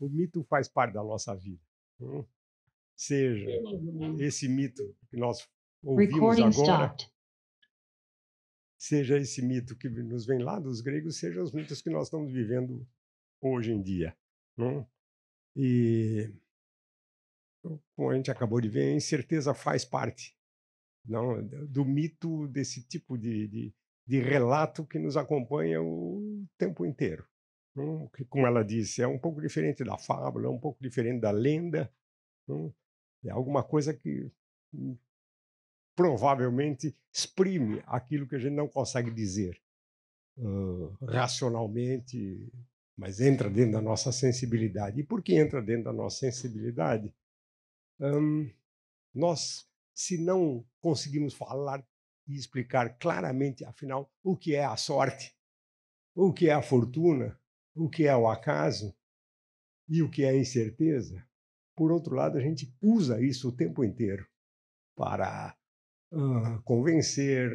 o mito faz parte da nossa vida. Seja esse mito que nós ouvimos Recording agora, stopped. seja esse mito que nos vem lá dos gregos, seja os mitos que nós estamos vivendo hoje em dia. Não? E, como a gente acabou de ver, a incerteza faz parte, não, do mito, desse tipo de relato que nos acompanha o tempo inteiro. Não? Que, como ela disse, é um pouco diferente da fábula, é um pouco diferente da lenda. Não? É alguma coisa que provavelmente exprime aquilo que a gente não consegue dizer racionalmente, mas entra dentro da nossa sensibilidade. E por que entra dentro da nossa sensibilidade? Nós, se não conseguimos falar e explicar claramente, afinal, o que é a sorte, o que é a fortuna, o que é o acaso e o que é a incerteza, por outro lado, a gente usa isso o tempo inteiro para convencer,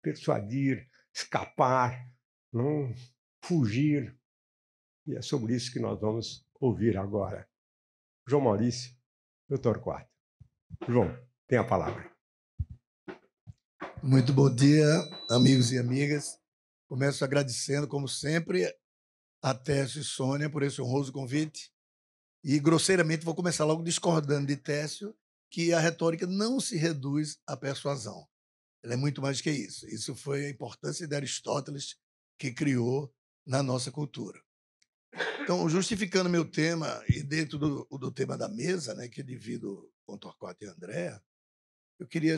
persuadir, escapar, não fugir. E é sobre isso que nós vamos ouvir agora. João Maurício, eu Torquato. João, tem a palavra. Muito bom dia, amigos e amigas. Começo agradecendo, como sempre, a Técio e Sônia por esse honroso convite. E, grosseiramente, vou começar logo discordando de Técio, que a retórica não se reduz à persuasão. Ela é muito mais que isso. Isso foi a importância de Aristóteles que criou na nossa cultura. Então, justificando meu tema, e dentro do tema da mesa, né, que divido com Torquato e Andréa, eu queria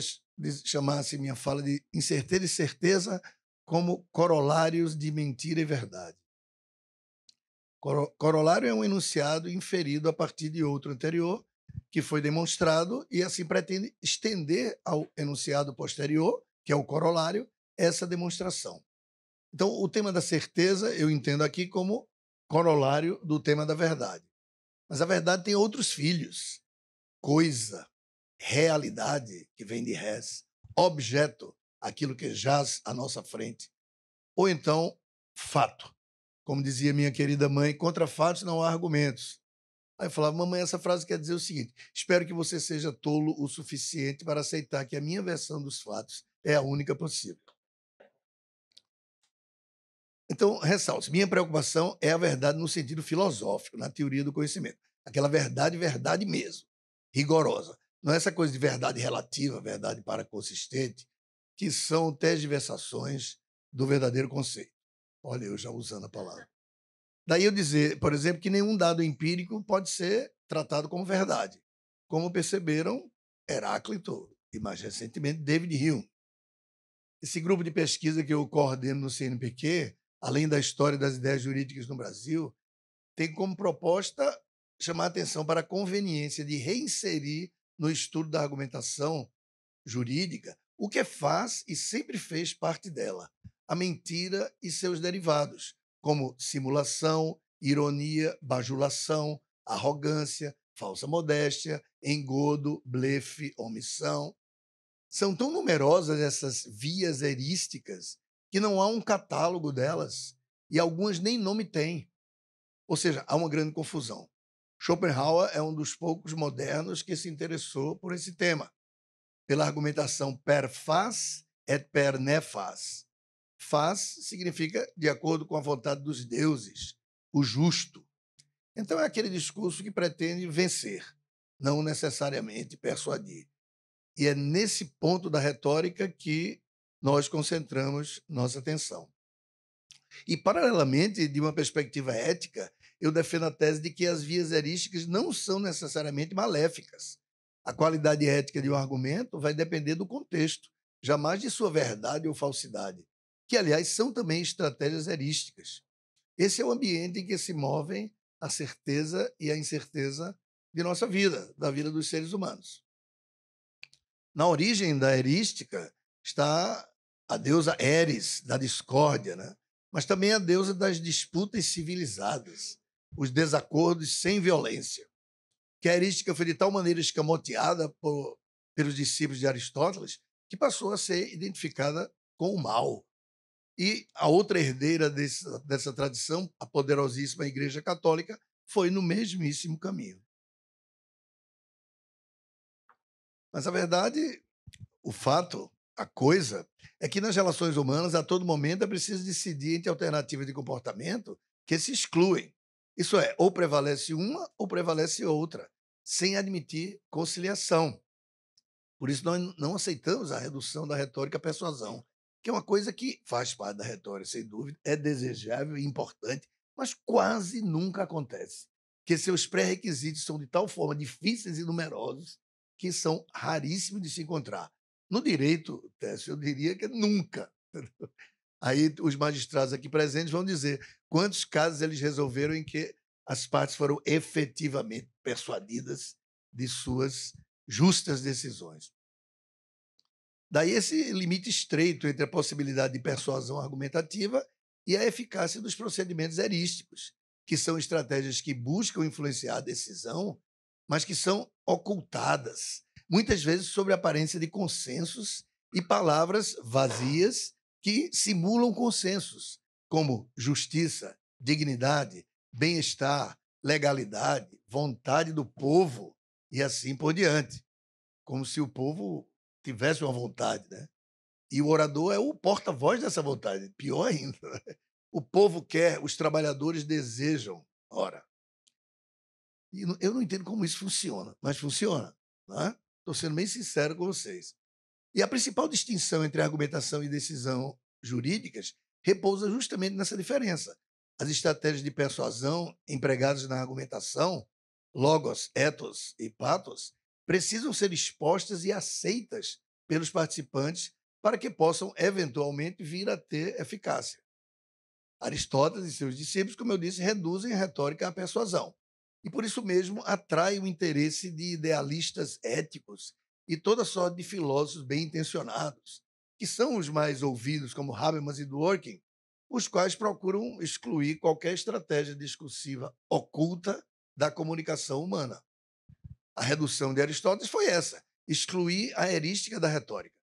chamar assim, minha fala de incerteza e certeza como corolários de mentira e verdade. Corolário é um enunciado inferido a partir de outro anterior, que foi demonstrado, e assim pretende estender ao enunciado posterior, que é o corolário, essa demonstração. Então, o tema da certeza eu entendo aqui como corolário do tema da verdade. Mas a verdade tem outros filhos: coisa, realidade, que vem de res, objeto, aquilo que jaz à nossa frente, ou então fato. Como dizia minha querida mãe, contra fatos não há argumentos. Aí eu falava, mamãe, essa frase quer dizer o seguinte: espero que você seja tolo o suficiente para aceitar que a minha versão dos fatos é a única possível. Então, ressalto, minha preocupação é a verdade no sentido filosófico, na teoria do conhecimento. Aquela verdade, verdade mesmo, rigorosa. Não é essa coisa de verdade relativa, verdade paraconsistente, que são tergiversações do verdadeiro conceito. Olha, eu já usando a palavra. Daí eu dizer, por exemplo, que nenhum dado empírico pode ser tratado como verdade, como perceberam Heráclito e, mais recentemente, David Hume. Esse grupo de pesquisa que eu coordeno no CNPq, além da história das ideias jurídicas no Brasil, tem como proposta chamar a atenção para a conveniência de reinserir no estudo da argumentação jurídica o que faz e sempre fez parte dela, a mentira e seus derivados, como simulação, ironia, bajulação, arrogância, falsa modéstia, engodo, blefe, omissão. São tão numerosas essas vias erísticas que não há um catálogo delas e algumas nem nome têm. Ou seja, há uma grande confusão. Schopenhauer é um dos poucos modernos que se interessou por esse tema, pela argumentação per fas et per nefas. Faz significa de acordo com a vontade dos deuses, o justo. Então é aquele discurso que pretende vencer, não necessariamente persuadir. E é nesse ponto da retórica que nós concentramos nossa atenção. E, paralelamente, de uma perspectiva ética, eu defendo a tese de que as vias erísticas não são necessariamente maléficas. A qualidade ética de um argumento vai depender do contexto, jamais de sua verdade ou falsidade, que, aliás, são também estratégias erísticas. Esse é o ambiente em que se movem a certeza e a incerteza de nossa vida, da vida dos seres humanos. Na origem da erística está a deusa Eris, da discórdia, né? Mas também a deusa das disputas civilizadas, os desacordos sem violência. Que a erística foi de tal maneira escamoteada pelos discípulos de Aristóteles que passou a ser identificada com o mal. E a outra herdeira dessa tradição, a poderosíssima Igreja Católica, foi no mesmíssimo caminho. Mas a verdade, o fato, a coisa, é que nas relações humanas, a todo momento, é preciso decidir entre alternativas de comportamento que se excluem. Isso é, ou prevalece uma ou prevalece outra, sem admitir conciliação. Por isso, nós não aceitamos a redução da retórica à persuasão, que é uma coisa que faz parte da retórica, sem dúvida, é desejável e importante, mas quase nunca acontece, porque seus pré-requisitos são de tal forma difíceis e numerosos que são raríssimos de se encontrar. No direito, Técio, eu diria que nunca. Aí os magistrados aqui presentes vão dizer quantos casos eles resolveram em que as partes foram efetivamente persuadidas de suas justas decisões. Daí esse limite estreito entre a possibilidade de persuasão argumentativa e a eficácia dos procedimentos heurísticos, que são estratégias que buscam influenciar a decisão, mas que são ocultadas, muitas vezes sob a aparência de consensos e palavras vazias que simulam consensos, como justiça, dignidade, bem-estar, legalidade, vontade do povo e assim por diante, como se o povo tivesse uma vontade, né? E o orador é o porta-voz dessa vontade, pior ainda. Né? O povo quer, os trabalhadores desejam. Ora, e eu não entendo como isso funciona, mas funciona. Estou sendo bem sincero com vocês. E a principal distinção entre argumentação e decisão jurídicas repousa justamente nessa diferença. As estratégias de persuasão empregadas na argumentação, logos, ethos e pathos, precisam ser expostas e aceitas pelos participantes para que possam, eventualmente, vir a ter eficácia. Aristóteles e seus discípulos, como eu disse, reduzem a retórica à persuasão. E, por isso mesmo, atrai o interesse de idealistas éticos e toda sorte de filósofos bem-intencionados, que são os mais ouvidos, como Habermas e Dworkin, os quais procuram excluir qualquer estratégia discursiva oculta da comunicação humana. A redução de Aristóteles foi essa, excluir a erística da retórica.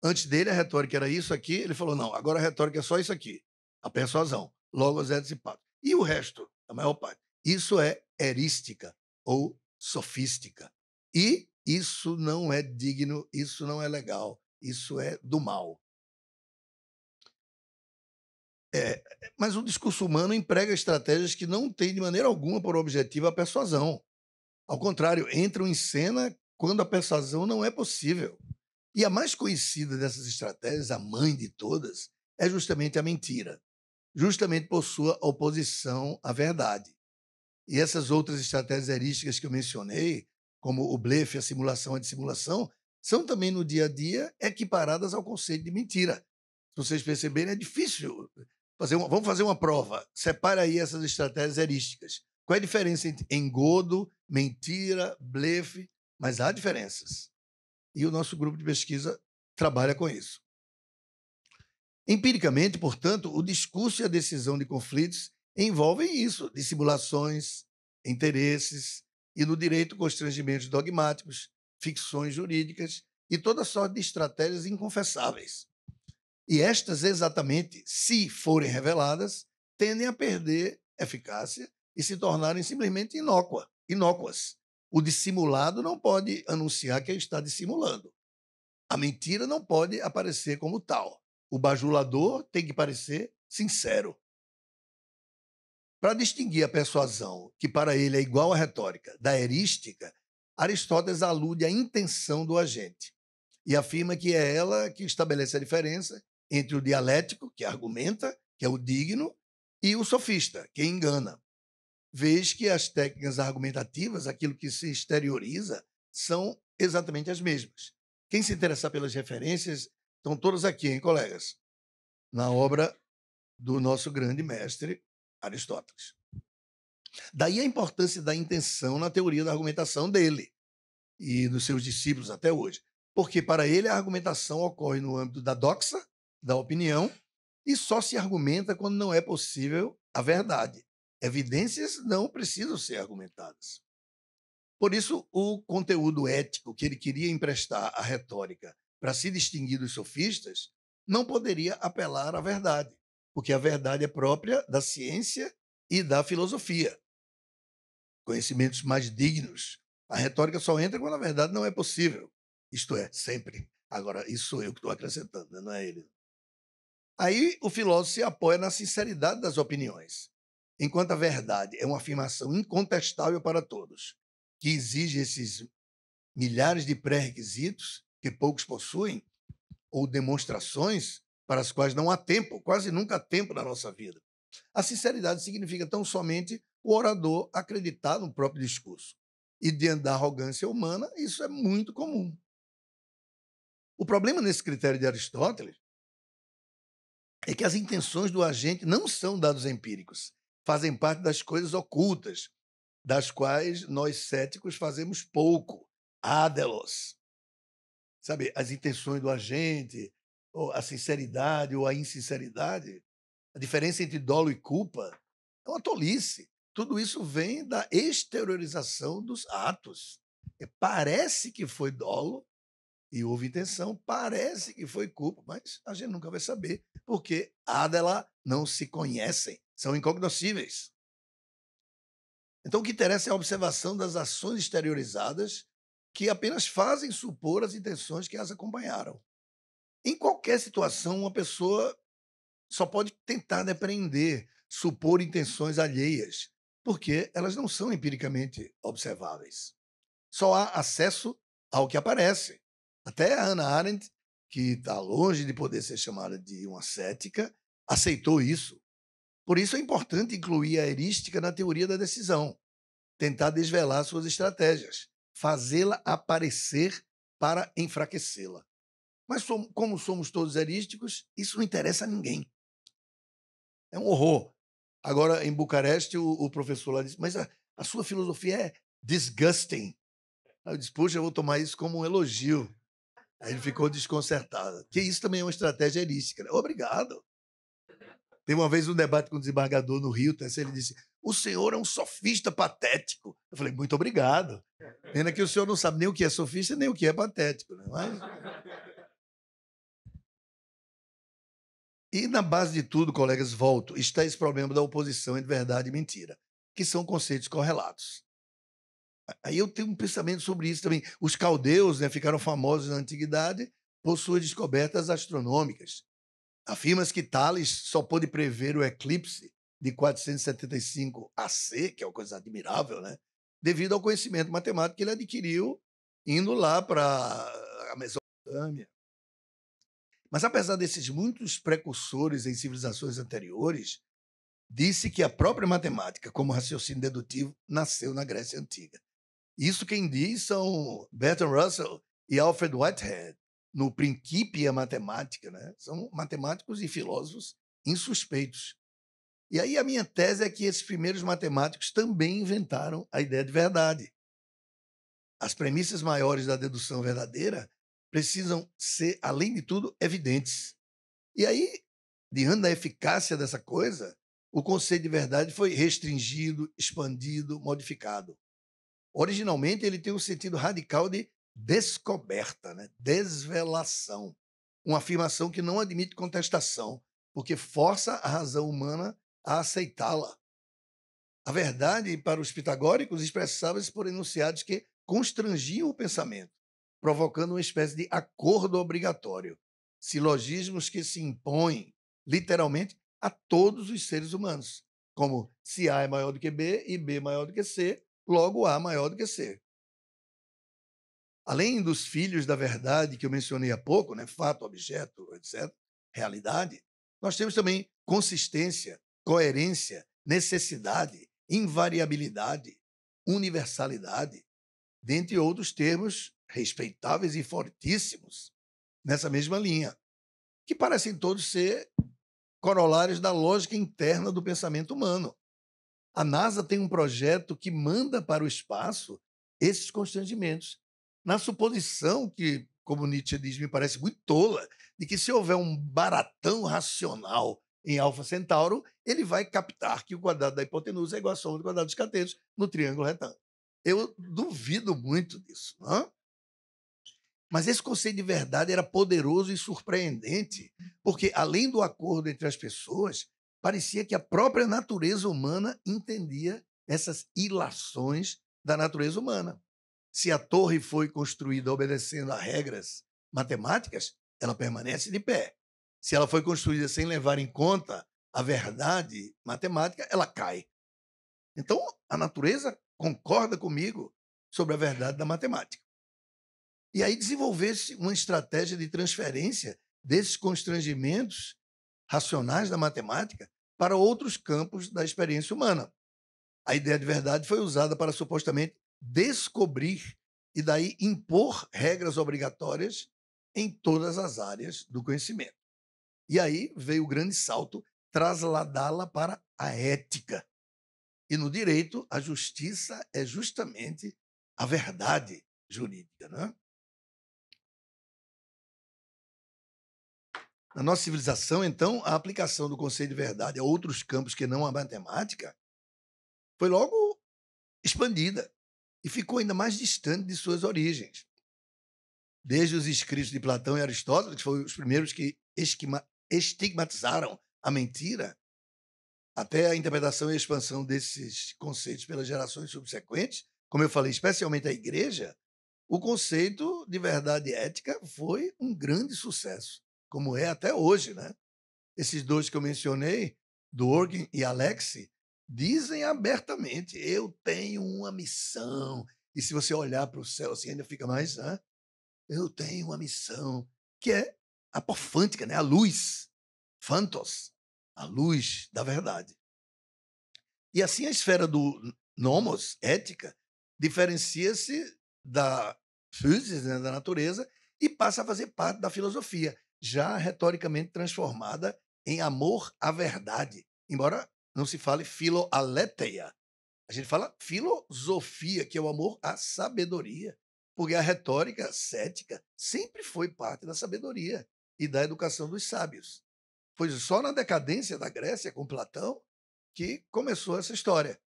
Antes dele, a retórica era isso aqui, ele falou, não, agora a retórica é só isso aqui, a persuasão, logos, ethos e pathos. E o resto, a maior parte, isso é erística ou sofística. E isso não é digno, isso não é legal, isso é do mal. Mas o discurso humano emprega estratégias que não têm de maneira alguma por objetivo a persuasão. Ao contrário, entram em cena quando a persuasão não é possível. E a mais conhecida dessas estratégias, a mãe de todas, é justamente a mentira, justamente por sua oposição à verdade. E essas outras estratégias heurísticas que eu mencionei, como o blefe, a simulação, a dissimulação, são também no dia a dia equiparadas ao conceito de mentira. Se vocês perceberem, é difícil vamos fazer uma prova. Separa aí essas estratégias heurísticas. Qual é a diferença entre engodo, mentira, blefe? Mas há diferenças. E o nosso grupo de pesquisa trabalha com isso. Empiricamente, portanto, o discurso e a decisão de conflitos envolvem isso, dissimulações, interesses, e no direito, constrangimentos dogmáticos, ficções jurídicas e toda sorte de estratégias inconfessáveis. E estas, exatamente, se forem reveladas, tendem a perder eficácia e se tornarem simplesmente inócuas. O dissimulado não pode anunciar que está dissimulando. A mentira não pode aparecer como tal. O bajulador tem que parecer sincero. Para distinguir a persuasão, que para ele é igual à retórica, da erística, Aristóteles alude à intenção do agente e afirma que é ela que estabelece a diferença entre o dialético, que argumenta, que é o digno, e o sofista, que engana. Vês que as técnicas argumentativas, aquilo que se exterioriza, são exatamente as mesmas. Quem se interessar pelas referências, estão todas aqui, hein, colegas? Na obra do nosso grande mestre Aristóteles. Daí a importância da intenção na teoria da argumentação dele e dos seus discípulos até hoje. Porque para ele a argumentação ocorre no âmbito da doxa, da opinião, e só se argumenta quando não é possível a verdade. Evidências não precisam ser argumentadas. Por isso, o conteúdo ético que ele queria emprestar à retórica para se distinguir dos sofistas não poderia apelar à verdade, porque a verdade é própria da ciência e da filosofia. conhecimentos mais dignos. A retórica só entra quando a verdade não é possível. Isto é, sempre. Agora, isso sou eu que estou acrescentando, né? Não é ele. Aí o filósofo se apoia na sinceridade das opiniões, enquanto a verdade é uma afirmação incontestável para todos, que exige esses milhares de pré-requisitos que poucos possuem, ou demonstrações para as quais não há tempo, quase nunca há tempo na nossa vida. A sinceridade significa tão somente o orador acreditar no próprio discurso. E diante da arrogância humana, isso é muito comum. O problema nesse critério de Aristóteles é que as intenções do agente não são dados empíricos, fazem parte das coisas ocultas, das quais nós céticos fazemos pouco. Ádelos. Sabe, as intenções do agente, ou a sinceridade ou a insinceridade, a diferença entre dolo e culpa é uma tolice. Tudo isso vem da exteriorização dos atos. Parece que foi dolo e houve intenção, parece que foi culpa, mas a gente nunca vai saber, porque Adela não se conhecem, são incognoscíveis. Então, o que interessa é a observação das ações exteriorizadas que apenas fazem supor as intenções que as acompanharam. Em qualquer situação, uma pessoa só pode tentar depreender, supor intenções alheias, porque elas não são empiricamente observáveis. Só há acesso ao que aparece. Até a Hannah Arendt, que está longe de poder ser chamada de uma cética, aceitou isso. Por isso é importante incluir a heurística na teoria da decisão, tentar desvelar suas estratégias, fazê-la aparecer para enfraquecê-la. Mas como somos todos heurísticos, isso não interessa a ninguém. É um horror. Agora, em Bucareste, o professor lá disse, mas a sua filosofia é disgusting. Aí eu disse, puxa, eu vou tomar isso como um elogio. Aí ele ficou desconcertado. Que isso também é uma estratégia heurística. Né? Obrigado. Tem uma vez um debate com o desembargador no Rio, ele disse, o senhor é um sofista patético. Eu falei, muito obrigado. Pena que o senhor não sabe nem o que é sofista, nem o que é patético. Né? Mas... E na base de tudo, colegas, volto, está esse problema da oposição entre verdade e mentira, que são conceitos correlatos. Aí eu tenho um pensamento sobre isso também. Os caldeus, né, ficaram famosos na antiguidade por suas descobertas astronômicas. Afirma-se que Tales só pôde prever o eclipse de 475 AC, que é uma coisa admirável, né? Devido ao conhecimento matemático que ele adquiriu indo lá para a Mesopotâmia. Mas apesar desses muitos precursores em civilizações anteriores, disse que a própria matemática, como raciocínio dedutivo, nasceu na Grécia Antiga. Isso quem diz são Bertrand Russell e Alfred Whitehead, no Principia Mathematica, né? São matemáticos e filósofos insuspeitos. E aí a minha tese é que esses primeiros matemáticos também inventaram a ideia de verdade. As premissas maiores da dedução verdadeira precisam ser, além de tudo, evidentes. E aí, diante da eficácia dessa coisa, o conceito de verdade foi restringido, expandido, modificado. Originalmente, ele tem um sentido radical de descoberta, né? Desvelação. Uma afirmação que não admite contestação, porque força a razão humana a aceitá-la. A verdade, para os pitagóricos, expressava-se por enunciados que constrangiam o pensamento, provocando uma espécie de acordo obrigatório. Silogismos que se impõem, literalmente, a todos os seres humanos, como se A é maior do que B e B é maior do que C, logo A maior do que C. Além dos filhos da verdade que eu mencionei há pouco, né, fato, objeto, etc., realidade, nós temos também consistência, coerência, necessidade, invariabilidade, universalidade, dentre outros termos respeitáveis e fortíssimos nessa mesma linha, que parecem todos ser corolários da lógica interna do pensamento humano. A NASA tem um projeto que manda para o espaço esses constrangimentos, na suposição que, como Nietzsche diz, me parece muito tola, de que se houver um baratão racional em Alfa Centauro, ele vai captar que o quadrado da hipotenusa é igual à soma do quadrado dos catetos no triângulo retângulo. Eu duvido muito disso. Não? Mas esse conceito de verdade era poderoso e surpreendente, porque, além do acordo entre as pessoas, parecia que a própria natureza humana entendia essas ilações da natureza humana. Se a torre foi construída obedecendo a regras matemáticas, ela permanece de pé. Se ela foi construída sem levar em conta a verdade matemática, ela cai. Então, a natureza concorda comigo sobre a verdade da matemática. E aí desenvolver-se uma estratégia de transferência desses constrangimentos racionais da matemática para outros campos da experiência humana. A ideia de verdade foi usada para supostamente descobrir e daí impor regras obrigatórias em todas as áreas do conhecimento. E aí veio o grande salto trasladá-la para a ética. E no direito, a justiça é justamente a verdade jurídica, né? Na nossa civilização, então, a aplicação do conceito de verdade a outros campos que não a matemática foi logo expandida e ficou ainda mais distante de suas origens. Desde os escritos de Platão e Aristóteles, que foram os primeiros que estigmatizaram a mentira, até a interpretação e expansão desses conceitos pelas gerações subsequentes, como eu falei, especialmente a igreja, o conceito de verdade ética foi um grande sucesso, como é até hoje, né? Esses dois que eu mencionei, Dworkin e Alexi, dizem abertamente: eu tenho uma missão. E se você olhar para o céu assim, ainda fica mais, eu tenho uma missão, que é apofântica, né? A luz, phantos, a luz da verdade. E assim a esfera do nomos, ética, diferencia-se da physis, né, da natureza, e passa a fazer parte da filosofia, já retoricamente transformada em amor à verdade. Embora não se fale filoaletheia, a gente fala filosofia, que é o amor à sabedoria, porque a retórica cética sempre foi parte da sabedoria e da educação dos sábios. Foi só na decadência da Grécia, com Platão, que começou essa história.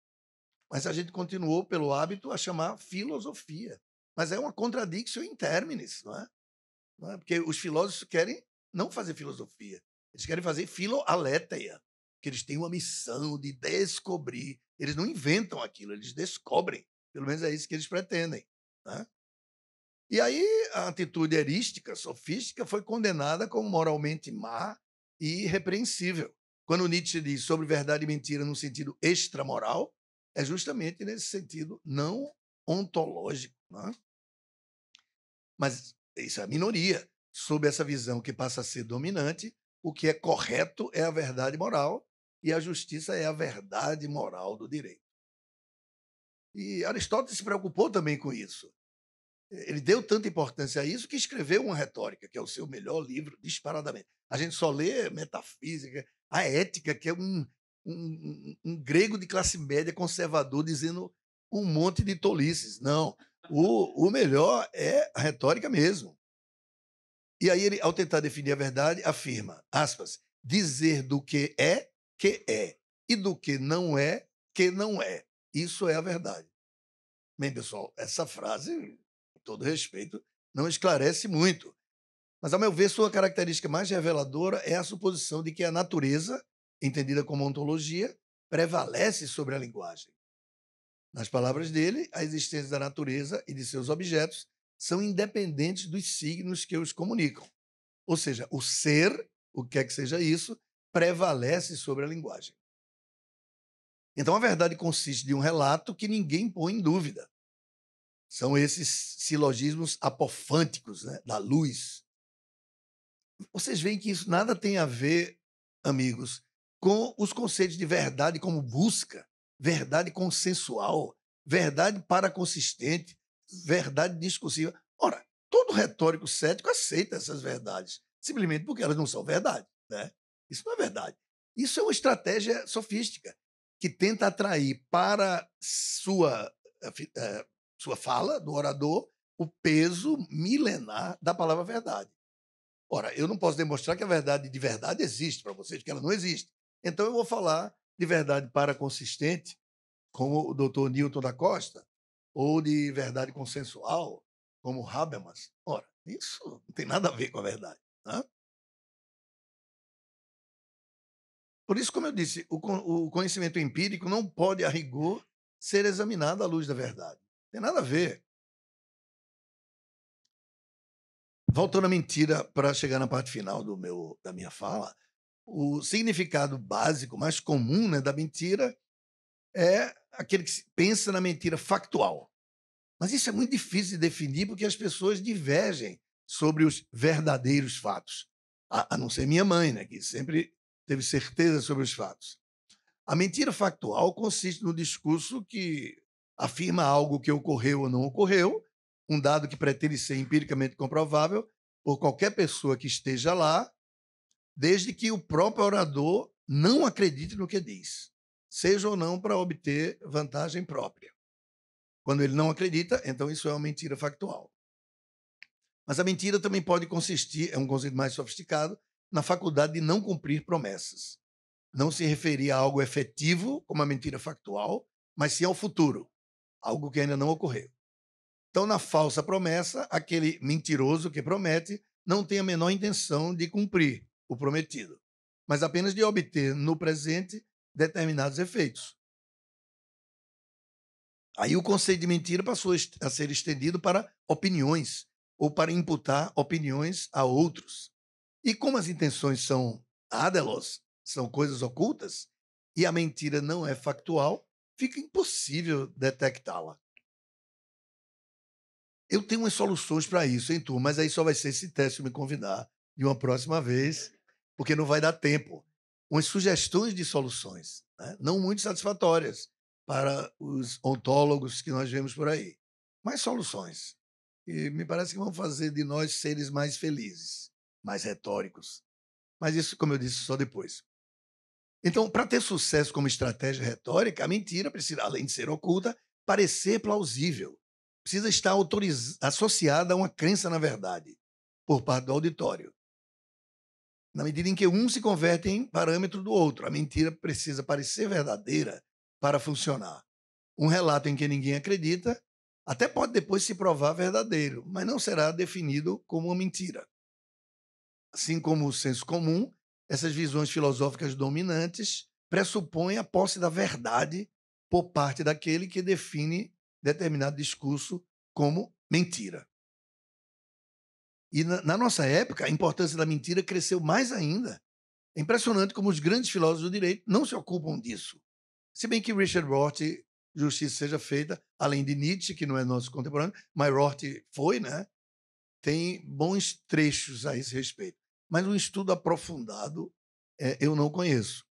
Mas a gente continuou, pelo hábito, a chamar filosofia. Mas é uma contradiction in terminis, não é? Não é? Porque os filósofos querem não fazer filosofia, eles querem fazer filoaletheia, que eles têm uma missão de descobrir. Eles não inventam aquilo, eles descobrem. Pelo menos é isso que eles pretendem. Né? E aí a atitude erística, sofística, foi condenada como moralmente má e irrepreensível. Quando Nietzsche diz sobre verdade e mentira no sentido extramoral, é justamente nesse sentido não ontológico. Né? Mas isso é a minoria. Sob essa visão que passa a ser dominante, o que é correto é a verdade moral e a justiça é a verdade moral do direito. E Aristóteles se preocupou também com isso. Ele deu tanta importância a isso que escreveu uma retórica, que é o seu melhor livro, disparadamente. A gente só lê metafísica, a ética, que é um grego de classe média conservador dizendo um monte de tolices. Não, o melhor é a retórica mesmo. E aí ele, ao tentar definir a verdade, afirma, aspas, dizer do que é, e do que não é. Isso é a verdade. Bem, pessoal, essa frase, com todo respeito, não esclarece muito. Mas, ao meu ver, sua característica mais reveladora é a suposição de que a natureza, entendida como ontologia, prevalece sobre a linguagem. Nas palavras dele, a existência da natureza e de seus objetos são independentes dos signos que os comunicam. Ou seja, o ser, o que quer que seja isso, prevalece sobre a linguagem. Então, a verdade consiste de um relato que ninguém põe em dúvida. São esses silogismos apofânticos, né, da luz. Vocês veem que isso nada tem a ver, amigos, com os conceitos de verdade como busca, verdade consensual, verdade paraconsistente, verdade discursiva. Ora, todo retórico cético aceita essas verdades, simplesmente porque elas não são verdade. Né? Isso não é verdade. Isso é uma estratégia sofística que tenta atrair para sua fala, do orador, o peso milenar da palavra verdade. Ora, eu não posso demonstrar que a verdade de verdade existe para vocês, porque ela não existe. Então eu vou falar de verdade paraconsistente, como o Dr. Newton da Costa, ou de verdade consensual, como Habermas. Ora, isso não tem nada a ver com a verdade. Né? Por isso, como eu disse, o conhecimento empírico não pode, a rigor, ser examinada à luz da verdade. Não tem nada a ver. Voltando à mentira, para chegar na parte final da minha fala, o significado básico, mais comum, né, da mentira é aquele que pensa na mentira factual. Mas isso é muito difícil de definir porque as pessoas divergem sobre os verdadeiros fatos. A não ser minha mãe, né, que sempre teve certeza sobre os fatos. A mentira factual consiste no discurso que afirma algo que ocorreu ou não ocorreu, um dado que pretende ser empiricamente comprovável por qualquer pessoa que esteja lá, desde que o próprio orador não acredite no que diz, seja ou não para obter vantagem própria. Quando ele não acredita, então isso é uma mentira factual. Mas a mentira também pode consistir, é um conceito mais sofisticado, na faculdade de não cumprir promessas. Não se referir a algo efetivo, como a mentira factual, mas sim ao futuro, algo que ainda não ocorreu. Então, na falsa promessa, aquele mentiroso que promete não tem a menor intenção de cumprir o prometido, mas apenas de obter no presente determinados efeitos. Aí o conceito de mentira passou a ser estendido para opiniões, ou para imputar opiniões a outros. E como as intenções são adelos, são coisas ocultas, e a mentira não é factual, fica impossível detectá-la. Eu tenho umas soluções para isso, hein, turma? Mas aí só vai ser se Técio me convidar de uma próxima vez, porque não vai dar tempo. Umas sugestões de soluções, né? Não muito satisfatórias para os ontólogos que nós vemos por aí, mas soluções. E me parece que vão fazer de nós seres mais felizes, mais retóricos. Mas isso, como eu disse, só depois. Então, para ter sucesso como estratégia retórica, a mentira precisa, além de ser oculta, parecer plausível. Precisa estar associada a uma crença na verdade, por parte do auditório. Na medida em que um se converte em parâmetro do outro, a mentira precisa parecer verdadeira para funcionar. Um relato em que ninguém acredita até pode depois se provar verdadeiro, mas não será definido como uma mentira. Assim como o senso comum, essas visões filosóficas dominantes pressupõem a posse da verdade por parte daquele que define determinado discurso como mentira. E na nossa época, a importância da mentira cresceu mais ainda. É impressionante como os grandes filósofos do direito não se ocupam disso. Se bem que Richard Rorty, justiça seja feita, além de Nietzsche, que não é nosso contemporâneo, mas Rorty foi, né? Tem bons trechos a esse respeito. Mas um estudo aprofundado eu não conheço.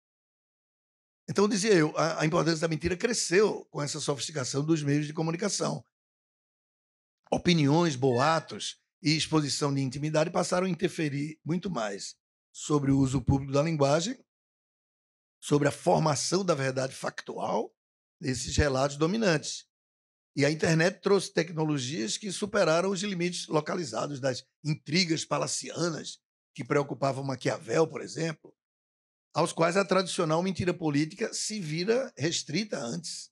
Então, dizia eu, a importância da mentira cresceu com essa sofisticação dos meios de comunicação. Opiniões, boatos e exposição de intimidade passaram a interferir muito mais sobre o uso público da linguagem, sobre a formação da verdade factual desses relatos dominantes. E a internet trouxe tecnologias que superaram os limites localizados das intrigas palacianas que preocupavam Maquiavel, por exemplo, aos quais a tradicional mentira política se vira restrita antes.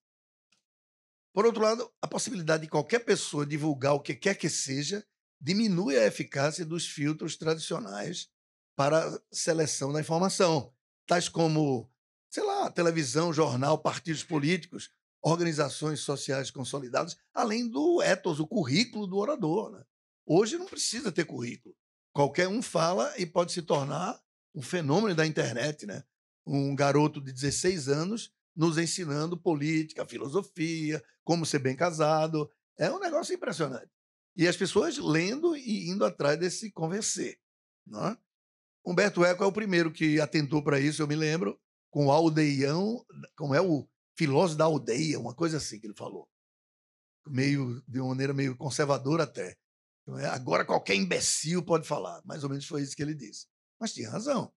Por outro lado, a possibilidade de qualquer pessoa divulgar o que quer que seja diminui a eficácia dos filtros tradicionais para a seleção da informação, tais como, sei lá, televisão, jornal, partidos políticos, organizações sociais consolidadas, além do ethos, o currículo do orador. Né? Hoje não precisa ter currículo. Qualquer um fala e pode se tornar um fenômeno da internet. Né? Um garoto de 16 anos nos ensinando política, filosofia, como ser bem casado. É um negócio impressionante. E as pessoas lendo e indo atrás desse convencer. Não é? Humberto Eco é o primeiro que atentou para isso, eu me lembro, com o aldeião, como é o filósofo da aldeia, uma coisa assim que ele falou. De uma maneira meio conservadora até. Agora qualquer imbecil pode falar. Mais ou menos foi isso que ele disse. Mas tinha razão.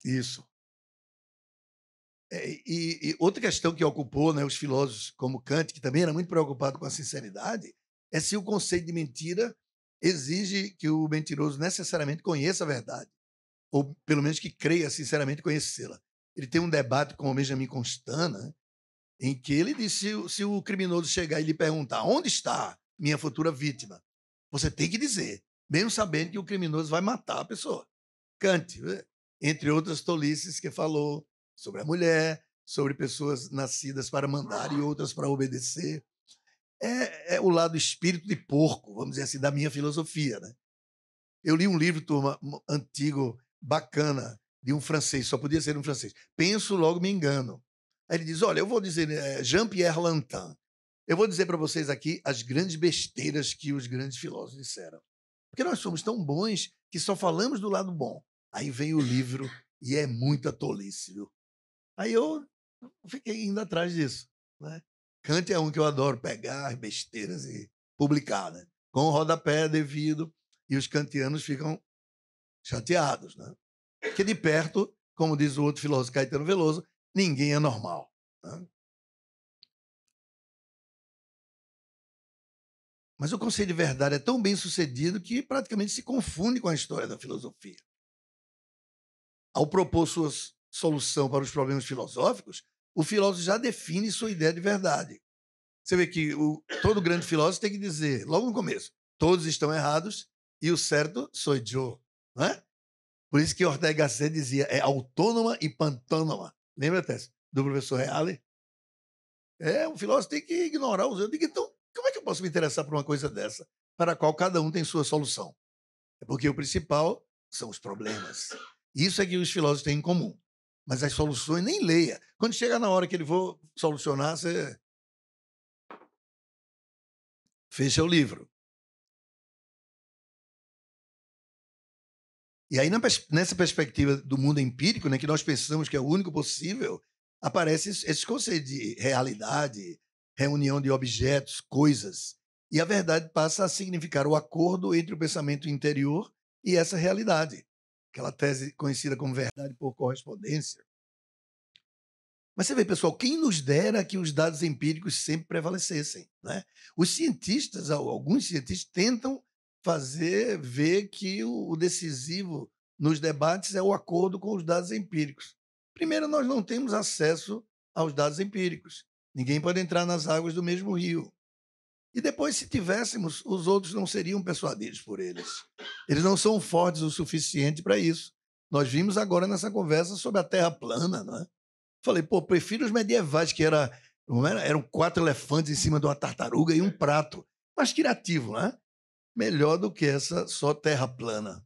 Isso. E outra questão que ocupou, né, os filósofos como Kant, que também era muito preocupado com a sinceridade, é se o conceito de mentira exige que o mentiroso necessariamente conheça a verdade, ou pelo menos que creia sinceramente conhecê-la. Ele tem um debate com o Benjamin Constant, né, em que ele disse: se o criminoso chegar e lhe perguntar onde está minha futura vítima, você tem que dizer, mesmo sabendo que o criminoso vai matar a pessoa. Kant, entre outras tolices que falou sobre a mulher, sobre pessoas nascidas para mandar e outras para obedecer. É o lado espírito de porco, vamos dizer assim, da minha filosofia, né? Eu li um livro, turma, antigo, bacana, de um francês, só podia ser um francês. Penso, logo me engano. Aí ele diz, olha, eu vou dizer, Jean-Pierre Lantin, eu vou dizer para vocês aqui as grandes besteiras que os grandes filósofos disseram. Porque nós somos tão bons que só falamos do lado bom. Aí vem o livro e é muita tolice, viu? Aí eu fiquei indo atrás disso, né? Kant é um que eu adoro pegar besteiras e publicar, né? Com o rodapé devido, e os kantianos ficam chateados, né? Porque de perto, como diz o outro filósofo Caetano Veloso, ninguém é normal, né? Mas o conceito de verdade é tão bem sucedido que praticamente se confunde com a história da filosofia. Ao propor sua solução para os problemas filosóficos, o filósofo já define sua ideia de verdade. Você vê que todo grande filósofo tem que dizer, logo no começo, todos estão errados e o certo sou eu. Não é? Por isso que Ortega y Gasset dizia, é autônoma e pantônoma. Lembra, Tess, do professor Reale? Um filósofo tem que ignorar os outros. Então, como é que eu posso me interessar por uma coisa dessa, para a qual cada um tem sua solução? É porque o principal são os problemas. Isso é que os filósofos têm em comum. Mas as soluções, nem leia. Quando chega na hora que ele for solucionar, você fecha o livro. E aí, nessa perspectiva do mundo empírico, né, que nós pensamos que é o único possível, aparecem esses conceitos de realidade, reunião de objetos, coisas. E a verdade passa a significar o acordo entre o pensamento interior e essa realidade. Aquela tese conhecida como verdade por correspondência. Mas você vê, pessoal, quem nos dera que os dados empíricos sempre prevalecessem, né? Os cientistas, alguns cientistas, tentam ver que o decisivo nos debates é o acordo com os dados empíricos. Primeiro, nós não temos acesso aos dados empíricos. Ninguém pode entrar nas águas do mesmo rio. E depois, se tivéssemos, os outros não seriam persuadidos por eles. Eles não são fortes o suficiente para isso. Nós vimos agora nessa conversa sobre a Terra plana, não é? Falei, pô, prefiro os medievais, que eram 4 elefantes em cima de uma tartaruga e um prato. Mais criativo, né? Melhor do que essa só terra plana.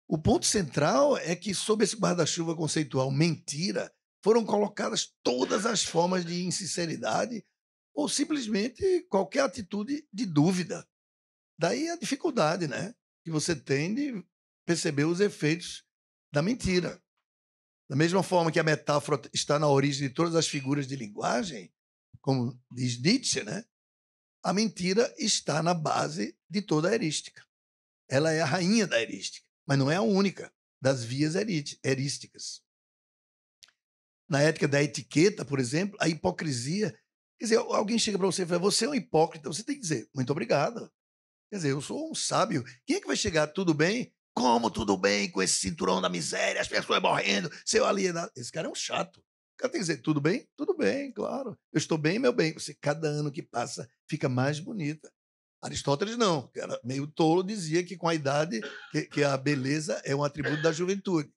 O ponto central é que, sob esse guarda-chuva conceitual mentira, foram colocadas todas as formas de insinceridade ou simplesmente qualquer atitude de dúvida. Daí a dificuldade, né, que você tem de perceber os efeitos da mentira. Da mesma forma que a metáfora está na origem de todas as figuras de linguagem, como diz Nietzsche, né? A mentira está na base de toda a erística. Ela é a rainha da erística, mas não é a única das vias erísticas. Na ética da etiqueta, por exemplo, a hipocrisia. Quer dizer, alguém chega para você e fala, você é um hipócrita, você tem que dizer, muito obrigado. Quer dizer, eu sou um sábio. Quem é que vai chegar, tudo bem? Como tudo bem com esse cinturão da miséria, as pessoas morrendo, seu alienado? Esse cara é um chato. O cara tem que dizer, tudo bem? Tudo bem, claro. Eu estou bem, meu bem. Você, cada ano que passa, fica mais bonita. Aristóteles não, que era meio tolo, dizia que com a idade, que a beleza é um atributo da juventude.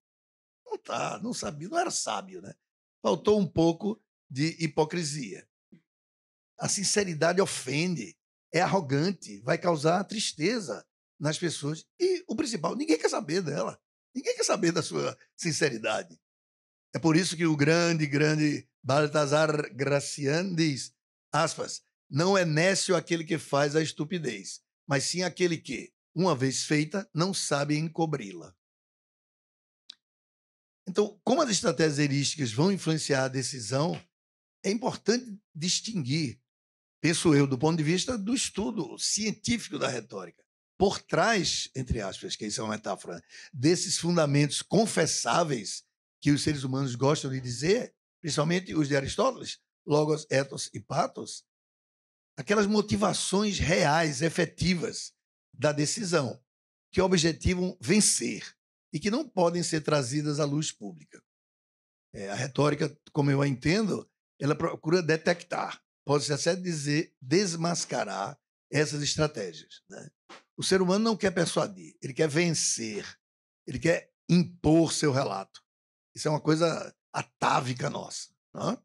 Não sabia, não era sábio, né? Faltou um pouco de hipocrisia. A sinceridade ofende, é arrogante, vai causar tristeza nas pessoas. E o principal, ninguém quer saber dela. Ninguém quer saber da sua sinceridade. É por isso que o grande Baltasar Gracian diz, aspas, não é nécio aquele que faz a estupidez, mas sim aquele que, uma vez feita, não sabe encobri-la. Então, como as estratégias erísticas vão influenciar a decisão, é importante distinguir, penso eu, do ponto de vista do estudo científico da retórica. Por trás, entre aspas, que isso é uma metáfora, desses fundamentos confessáveis que os seres humanos gostam de dizer, principalmente os de Aristóteles, logos, ethos e pathos, aquelas motivações reais, efetivas da decisão, que objetivam vencer e que não podem ser trazidas à luz pública. A retórica, como eu a entendo, ela procura detectar, pode-se até dizer desmascarar essas estratégias, né? O ser humano não quer persuadir, ele quer vencer, ele quer impor seu relato. Isso é uma coisa atávica nossa. Não?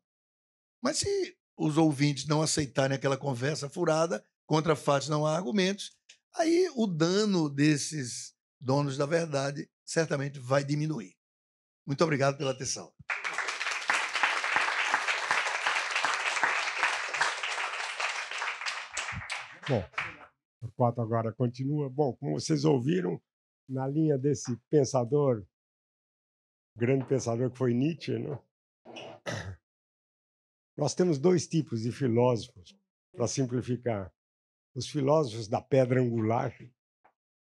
Mas se os ouvintes não aceitarem aquela conversa furada, contra fatos não há argumentos, aí o dano desses donos da verdade certamente vai diminuir. Muito obrigado pela atenção. Bom, Torquato agora continua. Bom, como vocês ouviram, na linha desse pensador, grande pensador que foi Nietzsche, né? Nós temos dois tipos de filósofos, para simplificar. Os filósofos da pedra angular,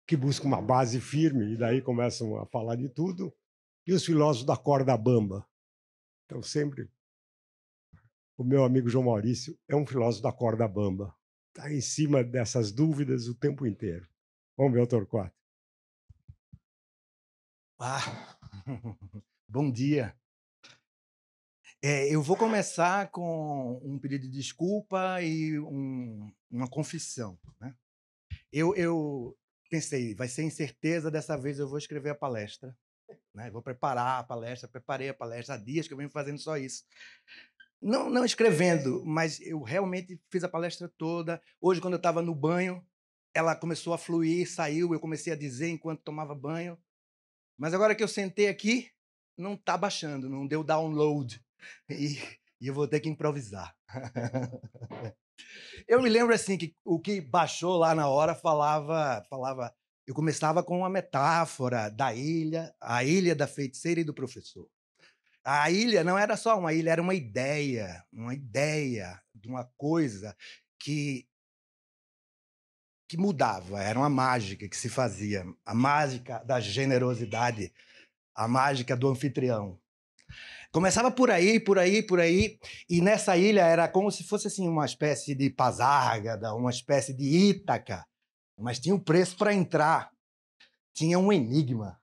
que buscam uma base firme e daí começam a falar de tudo, e os filósofos da corda bamba. Então, sempre, o meu amigo João Maurício é um filósofo da corda bamba. Está em cima dessas dúvidas o tempo inteiro. Vamos ver o Torquato. Bom dia. Eu vou começar com um pedido de desculpa e uma confissão. Né? Eu pensei, vai ser incerteza, dessa vez eu vou escrever a palestra. Né? Vou preparar a palestra, preparei a palestra há dias que eu venho fazendo só isso. Não escrevendo, mas eu realmente fiz a palestra toda. Hoje, quando eu estava no banho, ela começou a fluir, saiu, eu comecei a dizer enquanto tomava banho. Mas agora que eu sentei aqui, não está baixando, não deu download. E eu vou ter que improvisar. Eu me lembro assim que o que baixou lá na hora falava. Eu começava com uma metáfora da ilha, a ilha da feiticeira e do professor. A ilha não era só uma ilha, era uma ideia de uma coisa que mudava, era uma mágica que se fazia, a mágica da generosidade, a mágica do anfitrião. Começava por aí, e nessa ilha era como se fosse assim, uma espécie de Pasárgada, uma espécie de Ítaca, mas tinha um preço para entrar, tinha um enigma.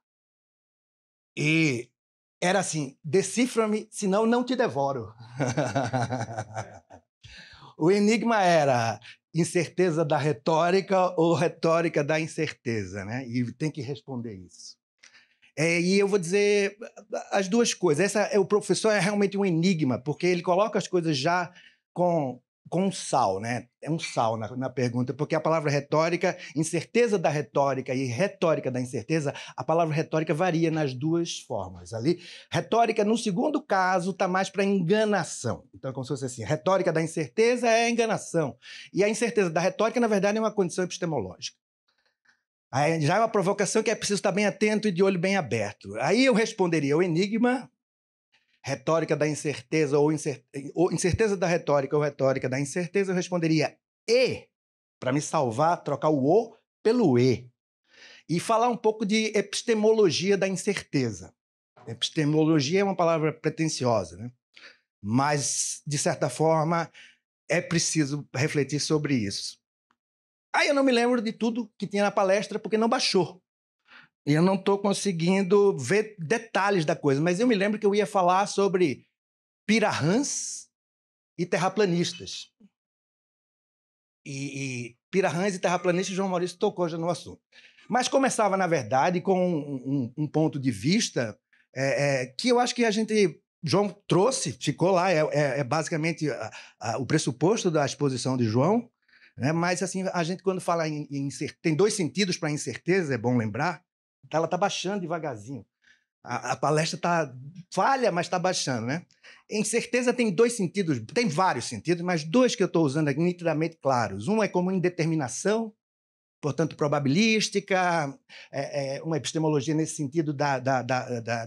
E era assim, decifra-me, senão não te devoro. O enigma era incerteza da retórica ou retórica da incerteza, né? E tem que responder isso. E eu vou dizer as duas coisas. O professor é realmente um enigma, porque ele coloca as coisas já com um sal, né? É um sal na pergunta, porque a palavra retórica, incerteza da retórica e retórica da incerteza, a palavra retórica varia nas duas formas. Ali, retórica, no segundo caso, está mais para enganação. Então, é como se fosse assim, retórica da incerteza é enganação. E a incerteza da retórica, na verdade, é uma condição epistemológica. Aí já é uma provocação que é preciso estar bem atento e de olho bem aberto. Aí eu responderia o enigma, retórica da incerteza ou incerteza da retórica ou retórica da incerteza, eu responderia e, para me salvar, trocar o o pelo e. E falar um pouco de epistemologia da incerteza. Epistemologia é uma palavra pretensiosa, né? Mas, de certa forma, é preciso refletir sobre isso. Aí eu não me lembro de tudo que tinha na palestra porque não baixou. E eu não estou conseguindo ver detalhes da coisa, mas eu me lembro que eu ia falar sobre pirahãs e terraplanistas. E pirahãs e terraplanistas, João Maurício tocou já no assunto. Mas começava, na verdade, com um ponto de vista que eu acho que João trouxe, ficou lá, é basicamente o pressuposto da exposição de João, né? Mas assim, a gente quando fala em incerteza, tem dois sentidos para incerteza, é bom lembrar, ela está baixando devagarzinho. A palestra está falha, mas está baixando, né? Incerteza tem dois sentidos, tem vários sentidos, mas dois que eu estou usando aqui nitidamente claros. Um é como indeterminação, portanto, probabilística, uma epistemologia nesse sentido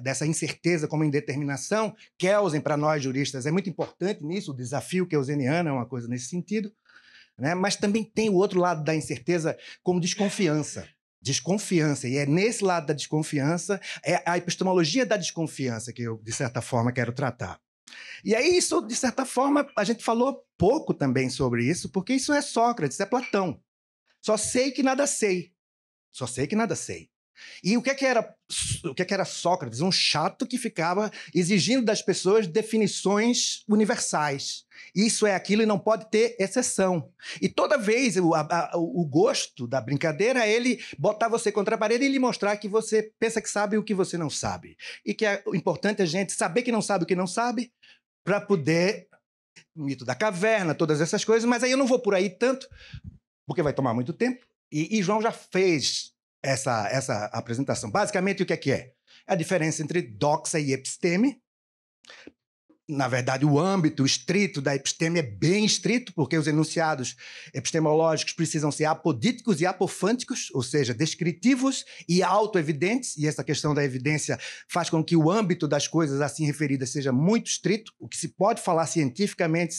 dessa incerteza como indeterminação. Kelsen, para nós juristas, é muito importante nisso, o desafio keuseniano é uma coisa nesse sentido, né? Mas também tem o outro lado da incerteza como desconfiança. Desconfiança, e é nesse lado da desconfiança, é a epistemologia da desconfiança que eu, de certa forma, quero tratar. E aí, isso, de certa forma, a gente falou pouco também sobre isso, porque isso é Sócrates, é Platão. Só sei que nada sei. Só sei que nada sei. E o que era Sócrates? Um chato que ficava exigindo das pessoas definições universais. Isso é aquilo e não pode ter exceção. E toda vez o gosto da brincadeira é ele botar você contra a parede e lhe mostrar que você pensa que sabe o que você não sabe. E que é importante a gente saber que não sabe o que não sabe para poder... O mito da caverna, todas essas coisas, mas aí eu não vou por aí tanto, porque vai tomar muito tempo. E João já fez essa apresentação. Basicamente, o que é? É a diferença entre doxa e episteme. Na verdade, o âmbito estrito da episteme é bem estrito, porque os enunciados epistemológicos precisam ser apodíticos e apofânticos, ou seja, descritivos e autoevidentes, e essa questão da evidência faz com que o âmbito das coisas assim referidas seja muito estrito. O que se pode falar cientificamente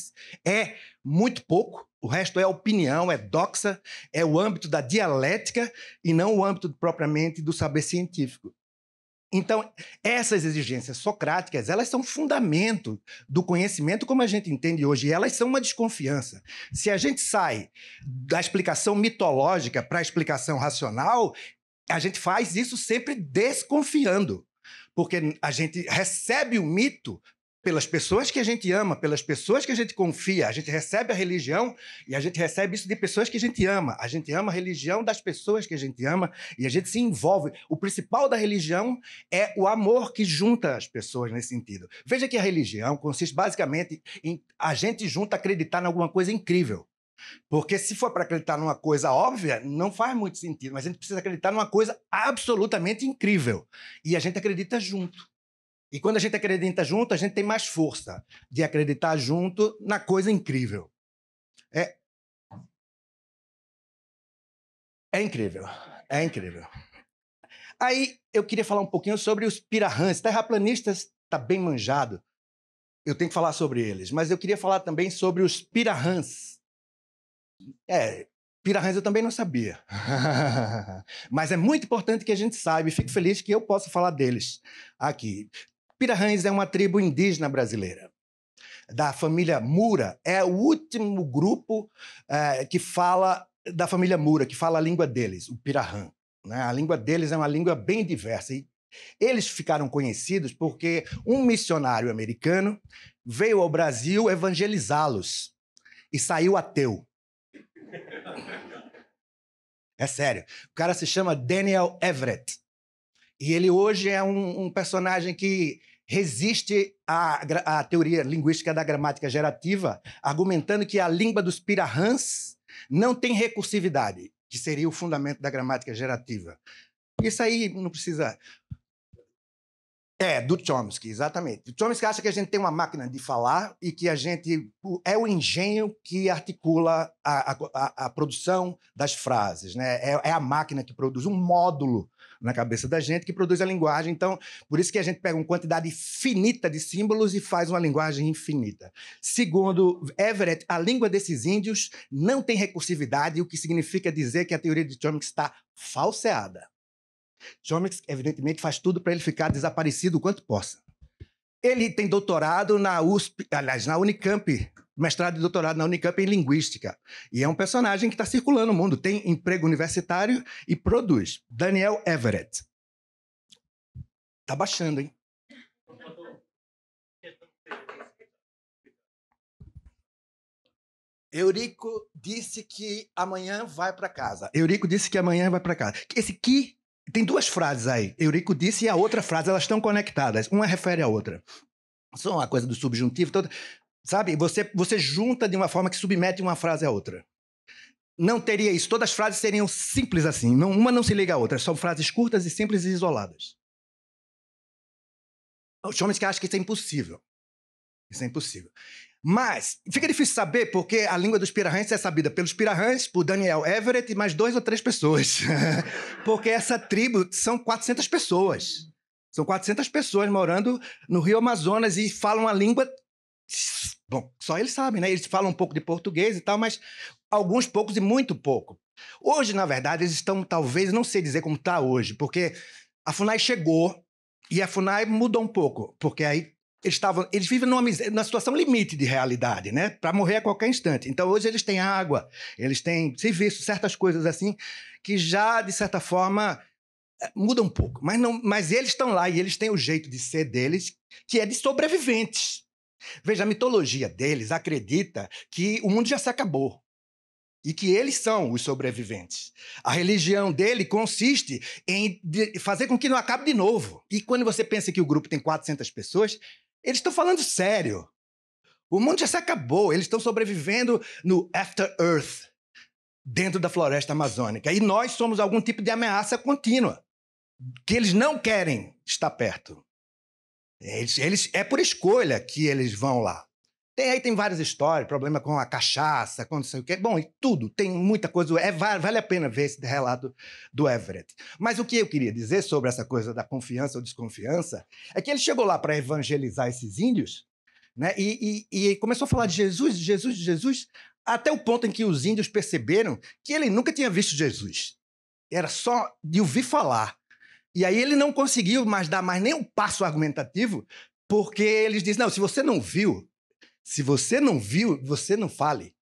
é muito pouco, o resto é opinião, é doxa, é o âmbito da dialética e não o âmbito propriamente do saber científico. Então, essas exigências socráticas, elas são fundamento do conhecimento como a gente entende hoje, e elas são uma desconfiança. Se a gente sai da explicação mitológica para a explicação racional, a gente faz isso sempre desconfiando, porque a gente recebe o mito pelas pessoas que a gente ama, pelas pessoas que a gente confia. A gente recebe a religião e a gente recebe isso de pessoas que a gente ama. A gente ama a religião das pessoas que a gente ama e a gente se envolve. O principal da religião é o amor que junta as pessoas nesse sentido. Veja que a religião consiste basicamente em a gente junto acreditar em alguma coisa incrível. Porque se for para acreditar numa coisa óbvia, não faz muito sentido. Mas a gente precisa acreditar numa coisa absolutamente incrível. E a gente acredita junto. E quando a gente acredita junto, a gente tem mais força de acreditar junto na coisa incrível. É incrível. É incrível. Aí eu queria falar um pouquinho sobre os pirahãs. Terraplanistas está bem manjado. Eu tenho que falar sobre eles. Mas eu queria falar também sobre os pirahãs. Pirahãs eu também não sabia. Mas é muito importante que a gente saiba e fico feliz que eu possa falar deles aqui. Pirahãs é uma tribo indígena brasileira, da família Mura. É o último grupo que fala da família Mura, que fala a língua deles, o pirahã. Né? A língua deles é uma língua bem diversa. E eles ficaram conhecidos porque um missionário americano veio ao Brasil evangelizá-los e saiu ateu. É sério. O cara se chama Daniel Everett. E ele hoje é um personagem que resiste à teoria linguística da gramática gerativa, argumentando que a língua dos pirahãs não tem recursividade, que seria o fundamento da gramática gerativa. Isso aí não precisa... do Chomsky, exatamente. O Chomsky acha que a gente tem uma máquina de falar e que a gente... É o engenho que articula a produção das frases, né? É a máquina que produz um módulo na cabeça da gente que produz a linguagem. Então, por isso que a gente pega uma quantidade finita de símbolos e faz uma linguagem infinita. Segundo Everett, a língua desses índios não tem recursividade, o que significa dizer que a teoria de Chomsky está falseada. Chomsky, evidentemente, faz tudo para ele ficar desaparecido o quanto possa. Ele tem doutorado na USP, aliás, na Unicamp, mestrado e doutorado na Unicamp em Linguística. E é um personagem que está circulando no mundo, tem emprego universitário e produz. Daniel Everett. Tá baixando, hein? Eurico disse que amanhã vai para casa. Eurico disse que amanhã vai para casa. Esse que tem duas frases aí. Eurico disse e a outra frase, elas estão conectadas. Uma refere à outra. São uma coisa do subjuntivo. Toda, sabe? Você junta de uma forma que submete uma frase à outra. Não teria isso. Todas as frases seriam simples assim. Não, uma não se liga à outra. São frases curtas e simples e isoladas. O Chomsky acha que isso é impossível. Isso é impossível. Mas fica difícil saber porque a língua dos pirahãs é sabida pelos pirahãs, por Daniel Everett e mais 2 ou 3 pessoas. Porque essa tribo são 400 pessoas. São 400 pessoas morando no Rio Amazonas e falam a língua... Bom, só eles sabem, né? Eles falam um pouco de português e tal, mas alguns poucos e muito pouco. Hoje, na verdade, eles estão, talvez, não sei dizer como está hoje, porque a FUNAI chegou e a FUNAI mudou um pouco, porque aí eles vivem numa situação limite de realidade, né? Para morrer a qualquer instante. Então, hoje eles têm água, eles têm serviço, certas coisas assim, que já, de certa forma, Muda um pouco, mas eles estão lá e eles têm o jeito de ser deles, que é de sobreviventes. Veja, a mitologia deles acredita que o mundo já se acabou e que eles são os sobreviventes. A religião dele consiste em fazer com que não acabe de novo. E quando você pensa que o grupo tem 400 pessoas, eles estão falando sério. O mundo já se acabou, eles estão sobrevivendo no After Earth, dentro da floresta amazônica. E nós somos algum tipo de ameaça contínua, que eles não querem estar perto. É por escolha que eles vão lá. Tem várias histórias, problema com a cachaça, com não sei o quê. Bom, e tudo, tem muita coisa. Vale a pena ver esse relato do Everett. Mas o que eu queria dizer sobre essa coisa da confiança ou desconfiança é que ele chegou lá para evangelizar esses índios, né? E começou a falar de Jesus, de Jesus, de Jesus, até o ponto em que os índios perceberam que ele nunca tinha visto Jesus. Era só de ouvir falar. E aí ele não conseguiu mais dar mais nem um passo argumentativo, porque eles dizem, não, se você não viu, você não fale.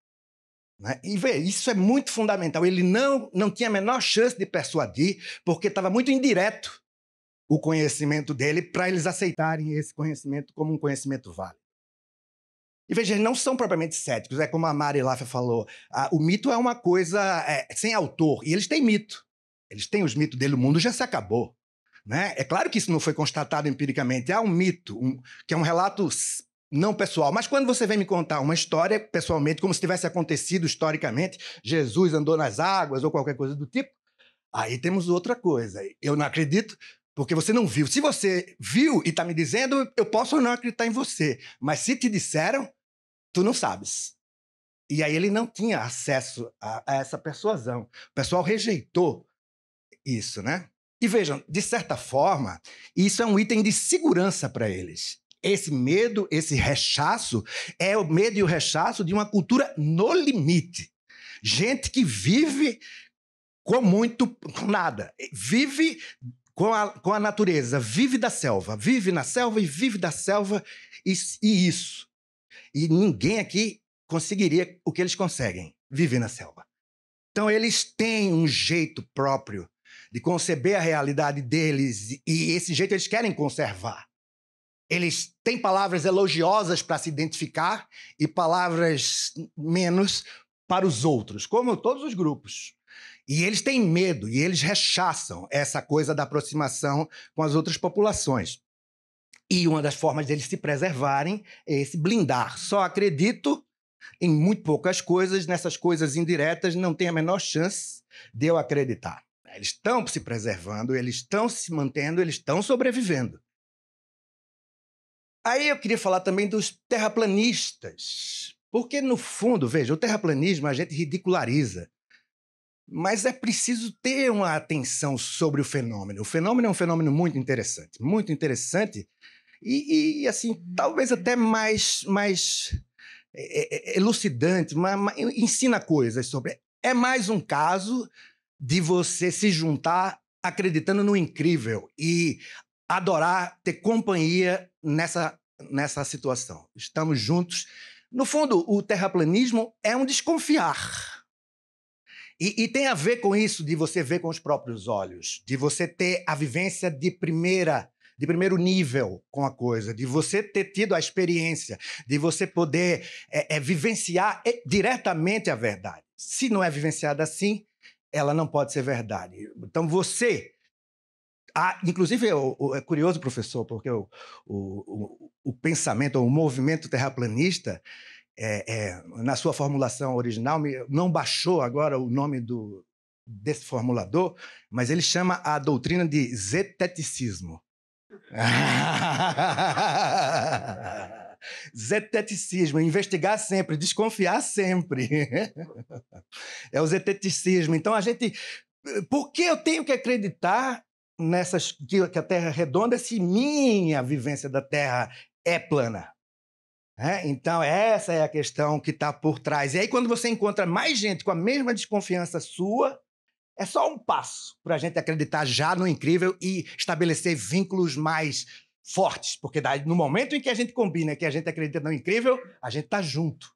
Né? E vê, isso é muito fundamental. Ele não tinha a menor chance de persuadir, porque estava muito indireto o conhecimento dele para eles aceitarem esse conhecimento como um conhecimento válido. E veja, eles não são propriamente céticos, é como a Mari Laffer falou, o mito é uma coisa sem autor, e eles têm mito. Eles têm os mitos dele, o mundo já se acabou. Né? É claro que isso não foi constatado empiricamente, há um mito, que é um relato não pessoal, mas quando você vem me contar uma história pessoalmente, como se tivesse acontecido historicamente, Jesus andou nas águas ou qualquer coisa do tipo, aí temos outra coisa. Eu não acredito porque você não viu. Se você viu e está me dizendo, eu posso ou não acreditar em você, mas se te disseram, tu não sabes. E aí ele não tinha acesso a essa persuasão. O pessoal rejeitou isso, né? E vejam, de certa forma, isso é um item de segurança para eles. Esse medo, esse rechaço, é o medo e o rechaço de uma cultura no limite. Gente que vive com nada. Vive com a natureza, vive da selva. Vive na selva e vive da selva e isso. E ninguém aqui conseguiria o que eles conseguem, viver na selva. Então, eles têm um jeito próprio de conceber a realidade deles, e esse jeito eles querem conservar. Eles têm palavras elogiosas para se identificar e palavras menos para os outros, como todos os grupos. E eles têm medo, e eles rechaçam essa coisa da aproximação com as outras populações. E uma das formas deles se preservarem é esse blindar. Só acredito em muito poucas coisas, nessas coisas indiretas não tem a menor chance de eu acreditar. Eles estão se preservando, eles estão se mantendo, eles estão sobrevivendo. Aí eu queria falar também dos terraplanistas, porque no fundo, veja, o terraplanismo a gente ridiculariza, mas é preciso ter uma atenção sobre o fenômeno. O fenômeno é um fenômeno muito interessante e assim, talvez até mais elucidante, ensina coisas sobre. É mais um caso de você se juntar acreditando no incrível e adorar ter companhia nessa situação. Estamos juntos. No fundo, o terraplanismo é um desconfiar. E tem a ver com isso de você ver com os próprios olhos, de você ter a vivência de primeiro nível com a coisa, de você ter tido a experiência, de você poder vivenciar diretamente a verdade. Se não é vivenciada assim, ela não pode ser verdade. Então você... inclusive, é curioso, professor, porque o pensamento, o movimento terraplanista, na sua formulação original, não baixou agora o nome desse formulador, mas ele chama a doutrina de zeteticismo. Zeteticismo, investigar sempre, desconfiar sempre. É o zeteticismo. Então, por que eu tenho que acreditar que a Terra é redonda se minha vivência da Terra é plana? Então, essa é a questão que está por trás. E aí, quando você encontra mais gente com a mesma desconfiança sua, é só um passo para a gente acreditar já no incrível e estabelecer vínculos mais fortes. Porque no momento em que a gente combina que a gente acredita no incrível, a gente está junto.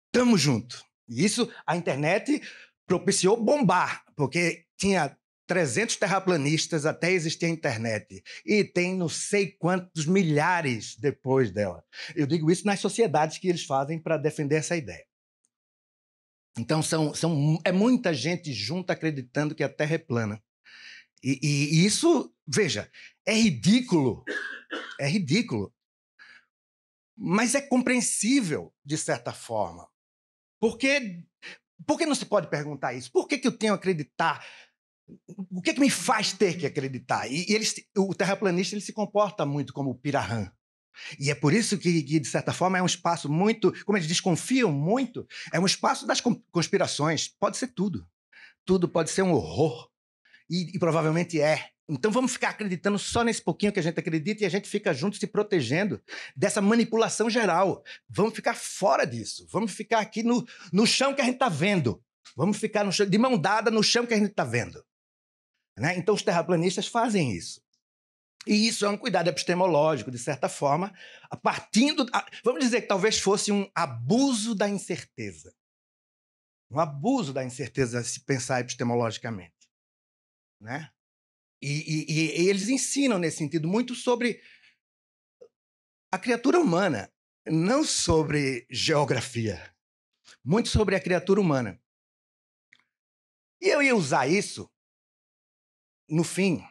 Estamos juntos. E isso a internet propiciou bombar, porque tinha 300 terraplanistas até existir a internet. E tem não sei quantos milhares depois dela. Eu digo isso nas sociedades que eles fazem para defender essa ideia. Então, é muita gente junta acreditando que a Terra é plana. E isso, veja, é ridículo. É ridículo. Mas é compreensível, de certa forma. Por que não se pode perguntar isso? Por que eu tenho que acreditar? O que me faz ter que acreditar? O terraplanista ele se comporta muito como o Pirahan. E é por isso que, de certa forma, é um espaço muito... Como eles desconfiam muito, é um espaço das conspirações. Pode ser tudo. Tudo pode ser um horror. E provavelmente é. Então vamos ficar acreditando só nesse pouquinho que a gente acredita e a gente fica junto se protegendo dessa manipulação geral. Vamos ficar fora disso. Vamos ficar aqui no chão que a gente está vendo. Vamos ficar no chão, de mão dada no chão que a gente está vendo. Né? Então os terraplanistas fazem isso. E isso é um cuidado epistemológico, de certa forma, vamos dizer que talvez fosse um abuso da incerteza. Um abuso da incerteza se pensar epistemologicamente. Né? E eles ensinam, nesse sentido, muito sobre a criatura humana, não sobre geografia. Muito sobre a criatura humana. E eu ia usar isso, no fim,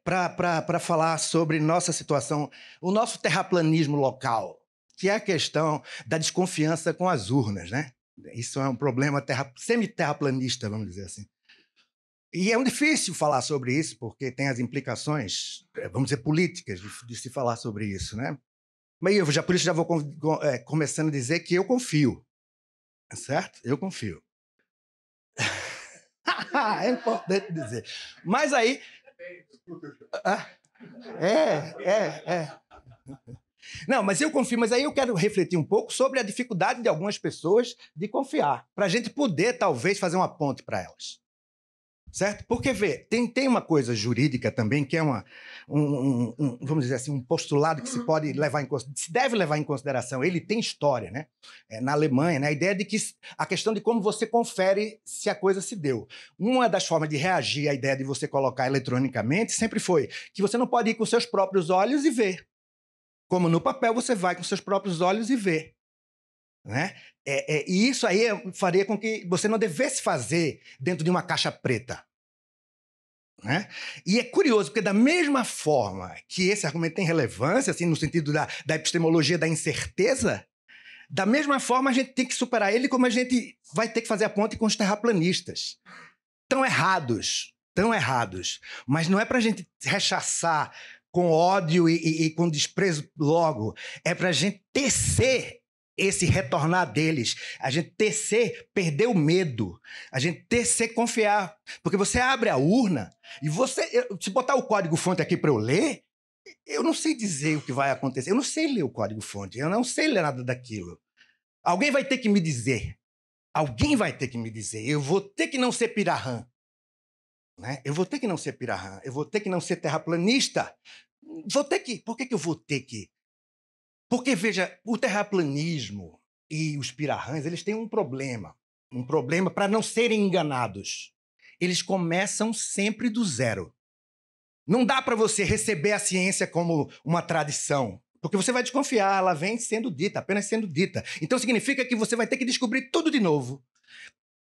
para falar sobre nossa situação, o nosso terraplanismo local, que é a questão da desconfiança com as urnas. Né? Isso é um problema semi-terraplanista, vamos dizer assim. E é difícil falar sobre isso, porque tem as implicações, vamos dizer, políticas de se falar sobre isso, né? Mas por isso já vou começando a dizer que eu confio, certo? Eu confio. É importante dizer. Mas aí... Não, mas eu confio, mas aí eu quero refletir um pouco sobre a dificuldade de algumas pessoas de confiar, para a gente poder, talvez, fazer uma ponte para elas. Certo? Porque, vê, tem uma coisa jurídica também, que é vamos dizer assim, um postulado que se deve levar em consideração. Ele tem história, né? Na Alemanha, né? A ideia de que a questão de como você confere se a coisa se deu. Uma das formas de reagir à ideia de você colocar eletronicamente sempre foi que você não pode ir com seus próprios olhos e ver. Como no papel você vai com seus próprios olhos e vê. Né? E isso aí faria com que você não devesse fazer dentro de uma caixa preta. Né? E é curioso, porque da mesma forma que esse argumento tem relevância, assim, no sentido da epistemologia da incerteza, da mesma forma a gente tem que superar ele, como a gente vai ter que fazer a ponte com os terraplanistas. Tão errados, mas não é para a gente rechaçar com ódio e com desprezo logo, é para a gente tecer esse retornar deles, a gente perder o medo, a gente confiar. Porque você abre a urna e se botar o código-fonte aqui para eu ler, eu não sei dizer o que vai acontecer, eu não sei ler o código-fonte, eu não sei ler nada daquilo. Alguém vai ter que me dizer, eu vou ter que não ser Pirahan, né? Eu vou ter que não ser Pirahan, eu vou ter que não ser terraplanista, por que eu vou ter que? Porque, veja, o terraplanismo e os Pirahãs, eles têm um problema para não serem enganados. Eles começam sempre do zero. Não dá para você receber a ciência como uma tradição, porque você vai desconfiar, ela vem sendo dita, apenas sendo dita. Então significa que você vai ter que descobrir tudo de novo.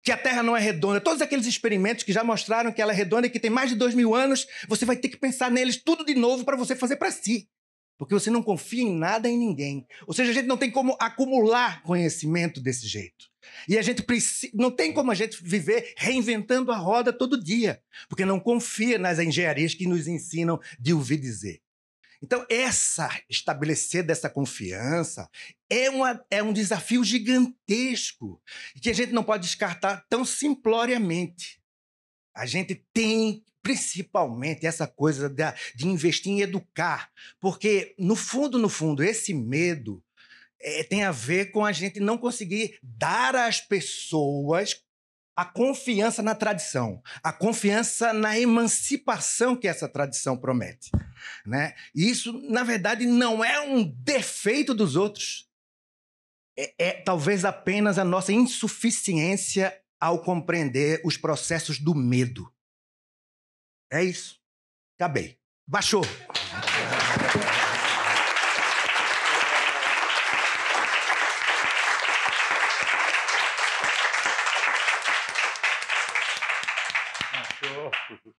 Que a Terra não é redonda. Todos aqueles experimentos que já mostraram que ela é redonda e que tem mais de 2000 anos, você vai ter que pensar neles tudo de novo para você fazer para si. Porque você não confia em nada e em ninguém. Ou seja, a gente não tem como acumular conhecimento desse jeito. E a gente não tem como a gente viver reinventando a roda todo dia, porque não confia nas engenharias que nos ensinam de ouvir dizer. Então, estabelecer dessa confiança é um desafio gigantesco e que a gente não pode descartar tão simploriamente. A gente tem, principalmente, essa coisa de investir em educar, porque, no fundo, esse medo tem a ver com a gente não conseguir dar às pessoas a confiança na tradição, a confiança na emancipação que essa tradição promete. Né? E isso, na verdade, não é um defeito dos outros. É talvez apenas a nossa insuficiência ao compreender os processos do medo. É isso. Acabei. Baixou.